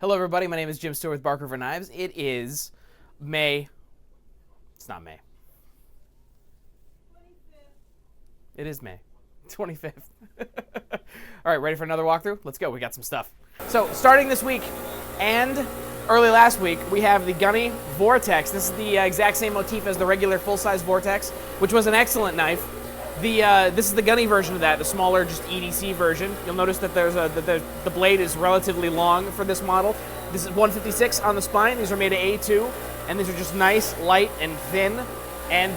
Hello, everybody. My name is Jim Stewart with Bark River Knives. It is May. It's not May. 25th. It is May 25th. All right, ready for another walkthrough? Let's go. We got some stuff. So, starting this week and early last week, we have the Gunny Vortex. This is the exact same motif as the regular full-size Vortex, which was an excellent knife. This is the Gunny version of that, the smaller, just EDC version. You'll notice that the blade is relatively long for this model. This is 156 on the spine. These are made of A2, and these are just nice, light, and thin. And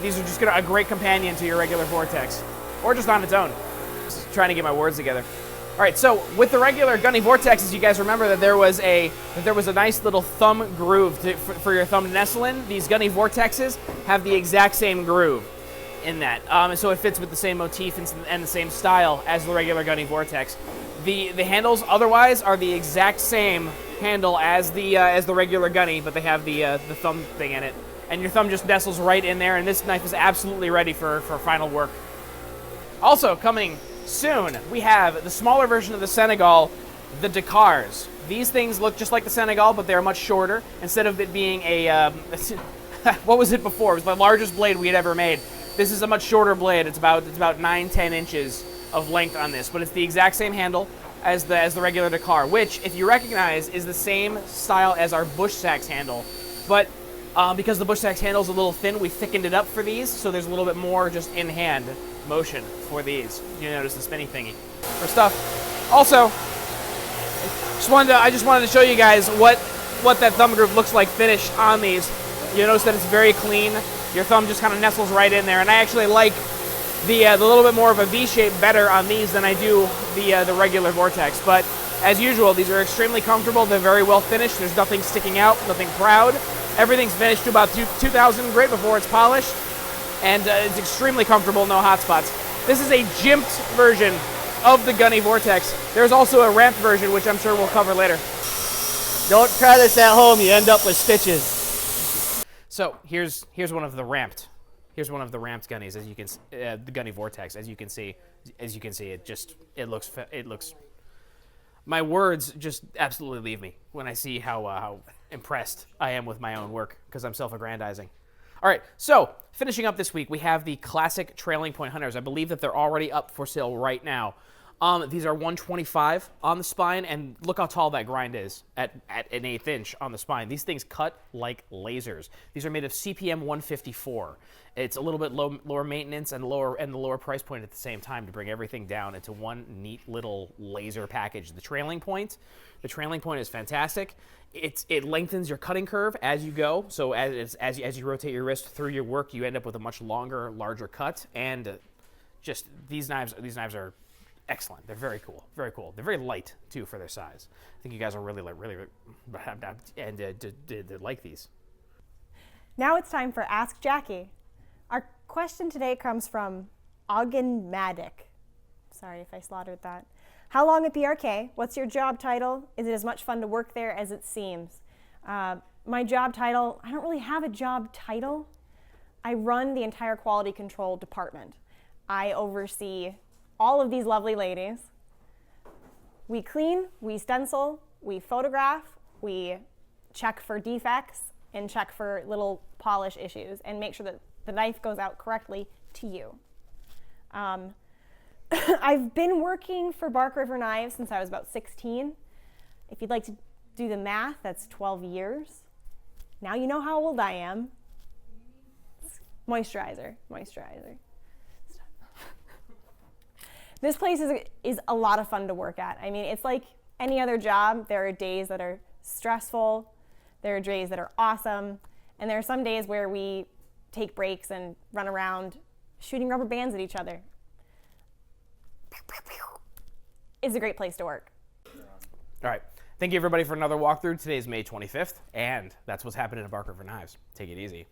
these are just a great companion to your regular Vortex, or just on its own. Just trying to get my words together. All right, so with the regular Gunny Vortexes, you guys remember that there was a nice little thumb groove for your thumb to nestle in. These Gunny Vortexes have the exact same groove in that, and so it fits with the same motif and the same style as the regular Gunny Vortex. The handles otherwise are the exact same handle as the regular Gunny, but they have the thumb thing in it, and your thumb just nestles right in there. And this knife is absolutely ready for final work. Also coming soon, we have the smaller version of the Senegal, the Dakars. These things look just like the Senegal, but they're much shorter. Instead of it being a what was it before? It was the largest blade we had ever made. This is a much shorter blade. It's about 9-10 inches of length on this, but it's the exact same handle as the regular Dakar, which, if you recognize, is the same style as our Bush Sax handle. But because the Bush Sax handle is a little thin, we thickened it up for these, so there's a little bit more just in-hand motion for these. You notice the spinny thingy for stuff. Also, I just wanted to show you guys what that thumb groove looks like finished on these. You notice that it's very clean. Your thumb just kind of nestles right in there, and I actually like the little bit more of a V shape better on these than I do the regular Vortex. But as usual, these are extremely comfortable. They're very well finished. There's nothing sticking out, nothing proud. Everything's finished to about 2,000 grit before it's polished, and it's extremely comfortable. No hot spots. This is a jimped version of the Gunny Vortex. There's also a ramped version, which I'm sure we'll cover later. Don't try this at home. You end up with stitches. So here's one of the ramped. Here's one of the ramped Gunnies, as you can the Gunny Vortex. As you can see, it looks. My words just absolutely leave me when I see how impressed I am with my own work, because I'm self-aggrandizing. All right, so finishing up this week, we have the classic trailing point hunters. I believe that they're already up for sale right now. These are 125 on the spine, and look how tall that grind is at an 1/8 inch on the spine. These things cut like lasers. These are made of CPM 154. It's a little bit lower maintenance and the lower price point at the same time to bring everything down into one neat little laser package. The trailing point is fantastic. It lengthens your cutting curve as you go. So as you rotate your wrist through your work, you end up with a much longer, larger cut. And just these knives are excellent. They're very cool. Very cool. They're very light too for their size. I think you guys are really like these. Now it's time for Ask Jackie. Our question today comes from Ogden Maddock. Sorry if I slaughtered that. How long at BRK? What's your job title? Is it as much fun to work there as it seems? My job title, I don't really have a job title. I run the entire quality control department. I oversee all of these lovely ladies. We clean, we stencil, we photograph, we check for defects, and check for little polish issues, and make sure that the knife goes out correctly to you. I've been working for Bark River Knives since I was about 16. If you'd like to do the math, that's 12 years. Now you know how old I am. Moisturizer. This place is a lot of fun to work at. I mean, it's like any other job. There are days that are stressful, there are days that are awesome, and there are some days where we take breaks and run around shooting rubber bands at each other. It's a great place to work. All right. Thank you, everybody, for another walkthrough. Today is May 25th, and that's what's happening at Bark River Knives. Take it easy.